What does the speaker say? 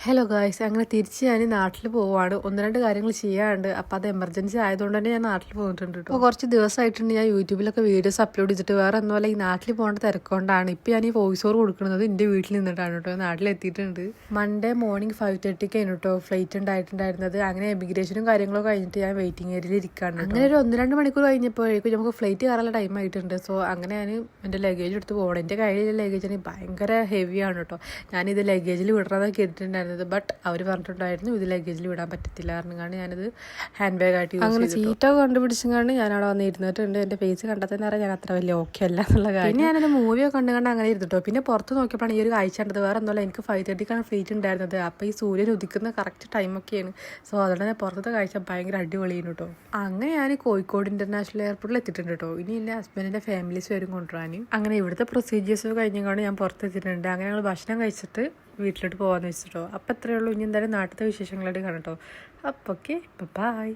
Hello guys, അങ്ങനെ തിരിച്ച് ഞാൻ നാട്ടിൽ പോവാണ്. ഒന്ന് രണ്ട് കാര്യങ്ങൾ ചെയ്യാനുണ്ട്. അപ്പോൾ അത് എമർജൻസി ആയതുകൊണ്ട് തന്നെ ഞാൻ നാട്ടിൽ പോയിട്ടുണ്ട് കേട്ടോ. അപ്പോൾ കുറച്ച് ദിവസമായിട്ടുണ്ട് ഞാൻ യൂട്യൂബിലൊക്കെ വീഡിയോസ് അപ്ലോഡ് ചെയ്തിട്ട്. വേറെ ഒന്നുമല്ല, ഈ നാട്ടിൽ പോകേണ്ട തിരക്കൊണ്ടാണ്. ഇപ്പോൾ ഞാൻ ഈ വോയിസ് ഓവർ കൊടുക്കുന്നത് എൻ്റെ വീട്ടിൽ നിന്നിട്ടാണ് കേട്ടോ. നാട്ടിലെത്തിയിട്ടുണ്ട്. മൺഡേ മോർണിംഗ് 5:30 കേട്ടോ ഫ്ലൈറ്റ് ഉണ്ടായിട്ടുണ്ടായിരുന്നത്. അങ്ങനെ എമിഗ്രേഷനും കാര്യങ്ങളൊക്കെ കഴിഞ്ഞിട്ട് ഞാൻ വെയിറ്റിംഗ് ഏരിയയിൽ ഇരിക്കുകയാണ്. അങ്ങനെ ഒരു 1-2 മണിക്കൂർ കഴിഞ്ഞപ്പോഴേക്കും നമുക്ക് ഫ്ലൈറ്റ് കയറാനുള്ള ടൈം ആയിട്ടുണ്ട്. സോ അങ്ങനെ ഞാൻ എൻ്റെ ലഗേജ് എടുത്ത് പോകണം. എൻ്റെ കയ്യിലുള്ള ലഗേജ് ആണെങ്കിൽ ഭയങ്കര ഹെവിയാണ് കേട്ടോ. ഞാനിത് ലഗേജിൽ വിടണമെന്നൊക്കെ കേട്ടിട്ടുണ്ടായിരുന്നു. ബട്ട് അവർ പറഞ്ഞിട്ടുണ്ടായിരുന്നു ഇത് ലഗേജിൽ വിടാൻ പറ്റത്തില്ല കാരണം ഞാനത് ഹാൻഡ് ബാഗ് ആയിട്ട് അങ്ങനെ സീറ്റൊക്കെ കണ്ടുപിടിച്ചുകൊണ്ട് ഞാൻ അവിടെ വന്ന് ഇരുന്നിട്ടുണ്ട്. എൻ്റെ ഫേസ് കണ്ടാൽ തന്നെ അറിയാം ഞാൻ അത്ര വലിയ ഓക്കെ അല്ല എന്നുള്ള കാര്യം. പിന്നെ ഞാനത് മൂവിയൊക്കെ കണ്ടുകൊണ്ട് അങ്ങനെ ഇരുന്നിട്ടോ. പിന്നെ പുറത്ത് നോക്കിയപ്പോഴാണ് ഈ ഒരു കാഴ്ച കണ്ടത്. വേറെ ഒന്നുമല്ല, എനിക്ക് 5:30 ഫ്ലൈറ്റ് ഉണ്ടായിരുന്നത്. അപ്പോൾ ഈ സൂര്യൻ ഉദിക്കുന്ന കറക്റ്റ് ടൈമൊക്കെയാണ്. സോ അതുകൊണ്ട് തന്നെ പുറത്തത്തെ കാഴ്ച ഭയങ്കര അടിപൊളിയാണ് കേട്ടോ. അങ്ങനെ ഞാൻ കോഴിക്കോട് ഇന്റർനാഷണൽ എയർപോർട്ടിൽ എത്തിയിട്ടുണ്ട് കേട്ടോ. ഇനി എൻ്റെ ഹസ്ബൻഡിൻ്റെ ഫാമിലീസ് വരും കൊണ്ടുവരാൻ. അങ്ങനെ ഇവിടുത്തെ പ്രൊസീജിയേഴ്സ് കഴിഞ്ഞുകൊണ്ട് ഞാൻ പുറത്തെത്തിയിട്ടുണ്ട്. അങ്ങനെ ഞങ്ങൾ ഭക്ഷണം കഴിച്ചിട്ട് വീട്ടിലോട്ട് പോകാമെന്ന് വെച്ചിട്ടോ. അപ്പോൾ അത്രയേ ഉള്ളൂ. ഇനി എന്തായാലും നാട്ടിലത്തെ വിശേഷങ്ങളായിട്ട് കാണട്ടോ. അപ്പോൾ ഓക്കെ, ബൈ.